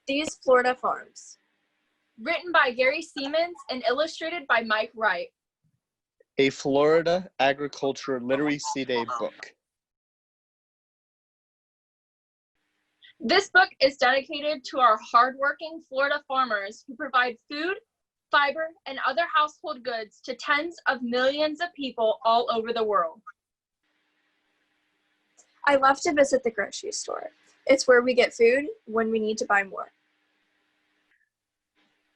These Florida Farms. Written by Gary Seamans and illustrated by Wright. A Florida Agriculture Literacy Day book. This book is dedicated to our hardworking Florida farmers who provide food, fiber, and other household goods to tens of millions of people all over the world. I love to visit the grocery store. It's where we get food when we need to buy more.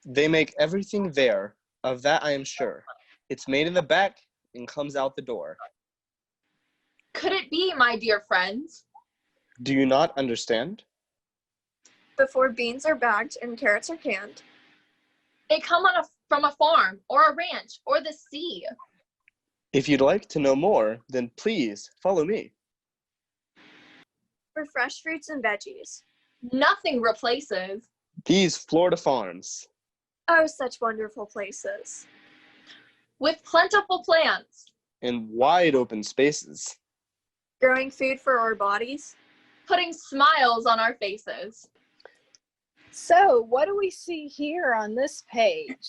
They make everything there, of that I am sure. It's made in the back and comes out the door. Could it be, my dear friends? Do you not understand? Before beans are bagged and carrots are canned, They come from a farm or a ranch or the sea. If you'd like to know more, then please follow me. for fresh fruits and veggies. Nothing replaces These Florida farms. Oh, such wonderful places. with plentiful plants, In wide open spaces. Growing food for our bodies. putting smiles on our faces. So what do we see here on this page?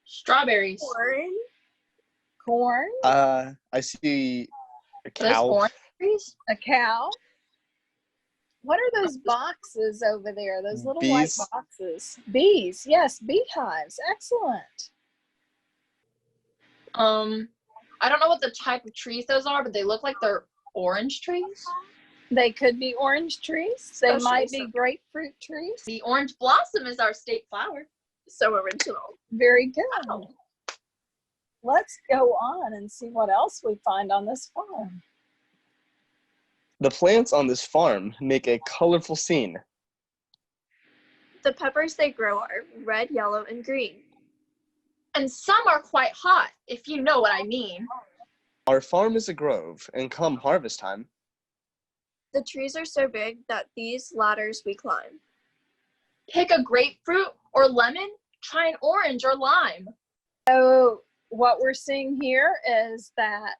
Strawberries. Corn. Corn, I see a Those cow. orange trees? a cow. What are those boxes over there? Those little white Bees. boxes. Bees, yes, beehives. Excellent. I don't know what the type of trees those are, but they look like they're orange trees. They could be orange trees. They Especially might be some- grapefruit trees. The orange blossom is our state flower. So original. Very good. Wow. Let's go on and see what else we find on this farm. The plants on this farm make a colorful scene. The peppers they grow are red, yellow, and green. And some are quite hot, if you know what I mean. Our farm is a grove, and come harvest time, The trees are so big that these ladders we climb. Pick a grapefruit or lemon, try an orange or lime. So what we're seeing here is that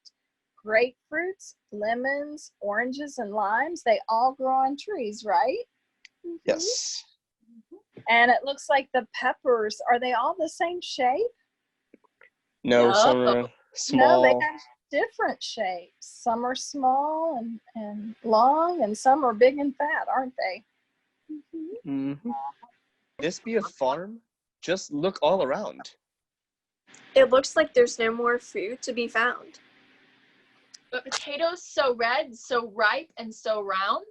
grapefruits, lemons, oranges, and limes, they all grow on trees, right? yes. And it looks like the peppers, are they all the same shape? No, No. some are No, small. they have different shapes. Some are small and long, and some are big and fat, aren't they? Mhm. This be a farm? Just look all around. It looks like there's no more food to be found. But potatoes so red, so ripe, and so round.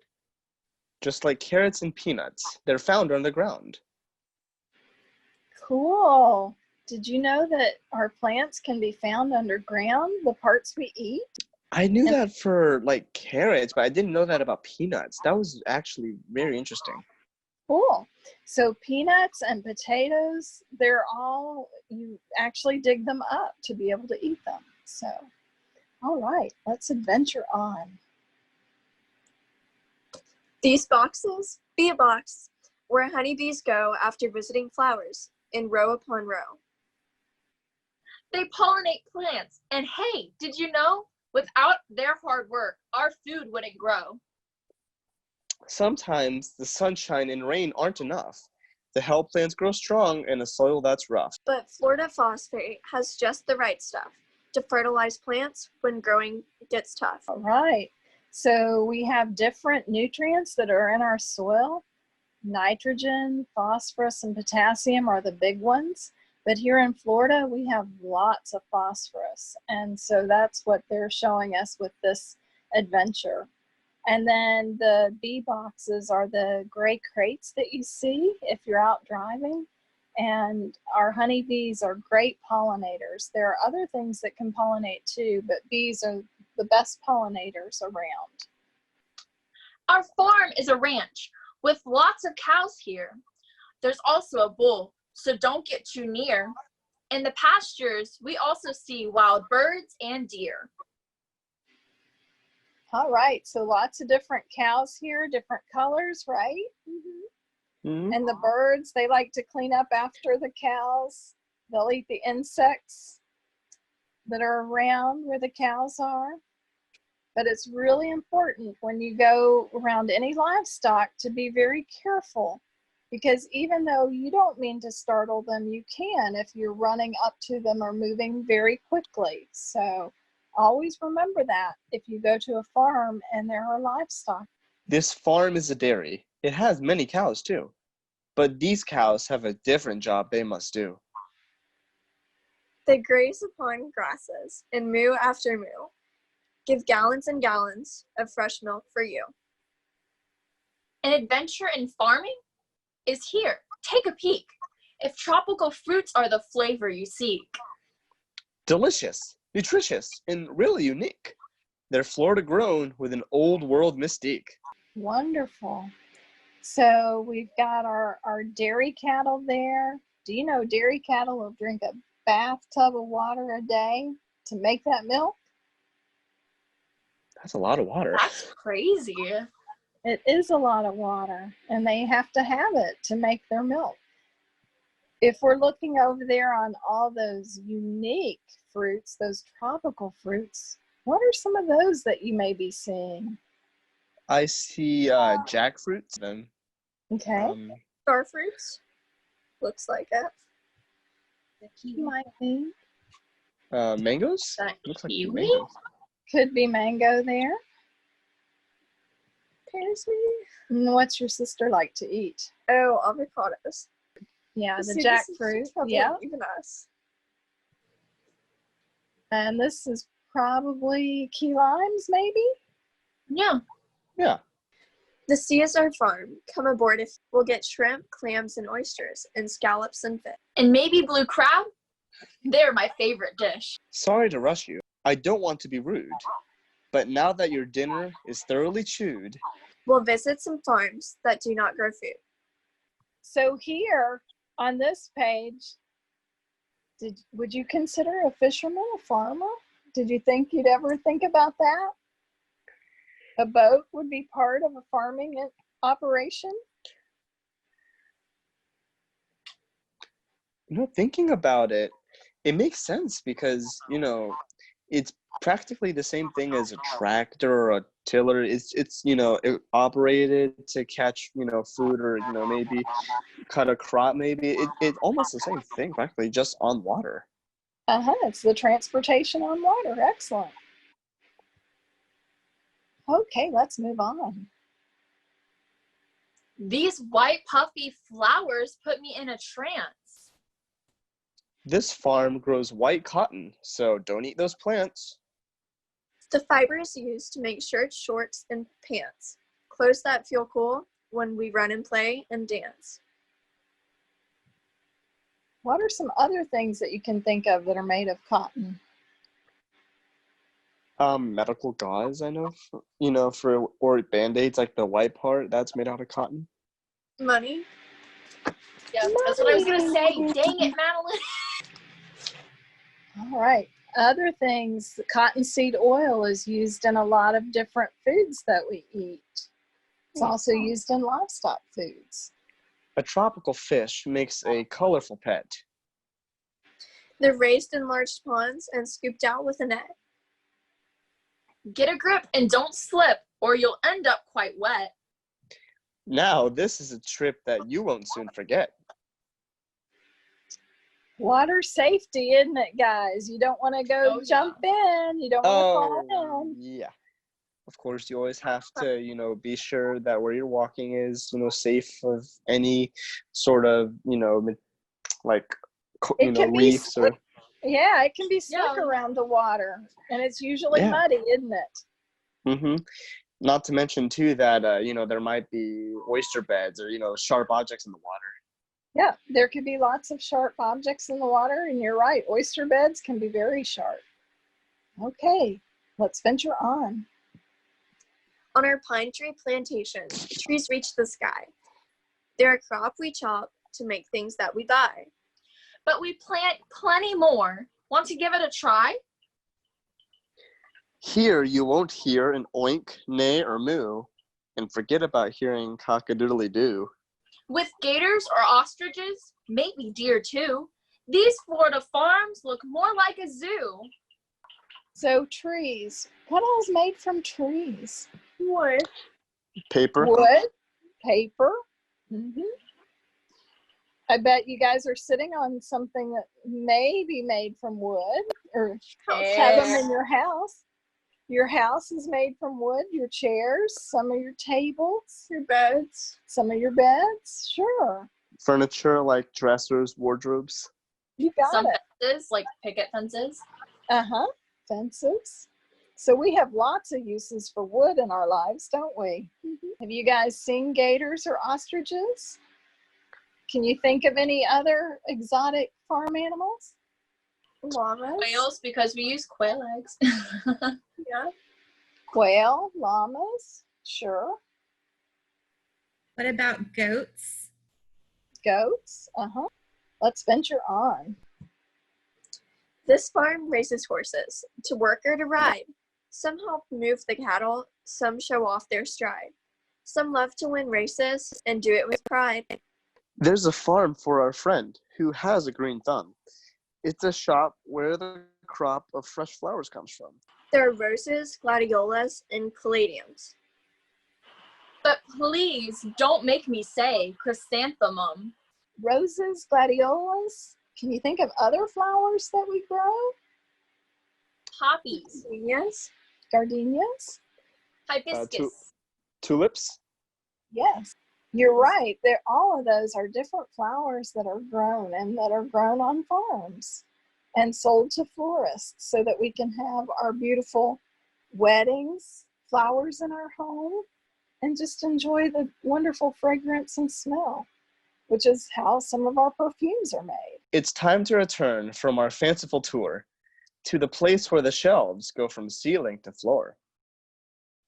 Just like carrots and peanuts, they're found on the ground. Cool. Did you know that our plants can be found underground, the parts we eat? I knew that for like carrots, but I didn't know that about peanuts. That was actually very interesting. Cool. So peanuts and potatoes, they're all, you actually dig them up to be able to eat them. So, all right, let's adventure on. These boxes be a box where honeybees go after visiting flowers in row upon row. They pollinate plants. And hey, did you know? Without their hard work, our food wouldn't grow. Sometimes the sunshine and rain aren't enough to help plants grow strong in a soil that's rough. But Florida phosphate has just the right stuff to fertilize plants when growing gets tough. All right. So we have different nutrients that are in our soil. Nitrogen, phosphorus, and potassium are the big ones. But here in Florida, we have lots of phosphorus. And so that's what they're showing us with this adventure. And then the bee boxes are the gray crates that you see if you're out driving. And our honeybees are great pollinators. There are other things that can pollinate too, but bees are the best pollinators around. Our farm is a ranch with lots of cows here. There's also a bull, so don't get too near. In the pastures, we also see wild birds and deer. All right, so lots of different cows here, different colors, right? Mhm. And the birds, they like to clean up after the cows. They'll eat the insects that are around where the cows are. But it's really important when you go around any livestock to be very careful because even though you don't mean to startle them, you can if you're running up to them or moving very quickly. So always remember that if you go to a farm and there are livestock. This farm is a dairy. It has many cows too. But these cows have a different job they must do. They graze upon grasses and moo after moo, give gallons and gallons of fresh milk for you. An adventure in farming is here. Take a peek. If tropical fruits are the flavor you seek. Delicious, nutritious, and really unique. They're Florida grown with an old world mystique. Wonderful. So we've got our dairy cattle there. Do you know dairy cattle will drink a bathtub of water a day to make that milk? That's a lot of water. That's crazy. It is a lot of water, and they have to have it to make their milk. If we're looking over there on all those unique fruits, those tropical fruits, what are some of those that you may be seeing? I see jackfruits. Then Okay. Star fruits. Looks like it. Might be. Mangoes? That Looks like kiwi? mangoes. Could be mango there. Pears maybe? And what's your sister like to eat? Oh, avocados. Yeah, the See, this is jackfruit. probably Yeah. even us. And this is probably key limes, maybe? Yeah. Yeah. The sea is our farm. Come aboard if we'll get shrimp, clams, and oysters, and scallops and fish. And maybe blue crab? They're my favorite dish. Sorry to rush you. I don't want to be rude. But now that your dinner is thoroughly chewed, We'll visit some farms that do not grow food. So here on this page, would you consider a fisherman a farmer? Did you think you'd ever think about that? A boat would be part of a farming operation? thinking about it, it makes sense because, it's practically the same thing as a tractor or a tiller. It's it operated to catch, food or, maybe cut a crop maybe. It's almost the same thing practically, just on water. It's the transportation on water. Excellent. Okay, let's move on. These white puffy flowers put me in a trance. This farm grows white cotton, so don't eat those plants. The fiber is used to make shirts, shorts, and pants. Clothes that feel cool when we run and play and dance. What are some other things that you can think of that are made of cotton? Medical gauze, I know, or Band-Aids, like the white part, that's made out of cotton. Money. Yeah, that's what I was gonna say. Dang it, Madeline. All right. Other things, cottonseed oil is used in a lot of different foods that we eat. It's also used in livestock foods. A tropical fish makes a colorful pet. They're raised in large ponds and scooped out with a net. Get a grip and don't slip, or you'll end up quite wet. Now, this is a trip that you won't soon forget. Water safety, isn't it, guys? You don't want to go jump in. You don't want to fall in. Yeah. Of course, you always have to, be sure that where you're walking is, safe of any sort of, reefs or. Yeah, it can be slick around the water, and it's usually muddy, isn't it? Mm-hmm. Not to mention too that there might be oyster beds or sharp objects in the water. Yeah, there could be lots of sharp objects in the water, and you're right, oyster beds can be very sharp. Okay, let's venture on. On our pine tree plantation, trees reach the sky. They're a crop we chop to make things that we buy. But we plant plenty more. Want to give it a try? Here you won't hear an oink, neigh, or moo, and forget about hearing cock-a-doodly-doo. With gators or ostriches, maybe deer too, these Florida farms look more like a zoo. So trees, what all is made from trees? Wood. Paper. Wood, paper. I bet you guys are sitting on something that may be made from wood, or have them in your house. Your house is made from wood, your chairs, some of your tables, Your beds. some of your beds. Sure. Furniture like dressers, wardrobes. You got Some it. fences, like picket fences. Uh-huh. Fences. So we have lots of uses for wood in our lives, don't we? Have you guys seen gators or ostriches? Can you think of any other exotic farm animals? Llamas. Whales, because we use quail eggs. Yeah. Quail, llamas, sure. What about goats? Goats, uh-huh. Let's venture on. This farm raises horses to work or to ride. Some help move the cattle, some show off their stride. Some love to win races and do it with pride. There's a farm for our friend who has a green thumb. It's a shop where the crop of fresh flowers comes from. There are roses, gladiolas, and caladiums. But please don't make me say chrysanthemum. Roses, gladiolas. Can you think of other flowers that we grow? Poppies, Yes. Gardenias? hibiscus. Tulips. Yes. You're right. All of those are different flowers that are grown and that are grown on farms and sold to florists so that we can have our beautiful weddings, flowers in our home, and just enjoy the wonderful fragrance and smell, which is how some of our perfumes are made. It's time to return from our fanciful tour to the place where the shelves go from ceiling to floor.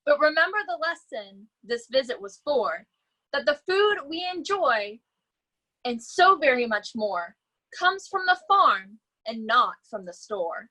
But remember the lesson this visit was for, that the food we enjoy, and so very much more, comes from the farm and not from the store.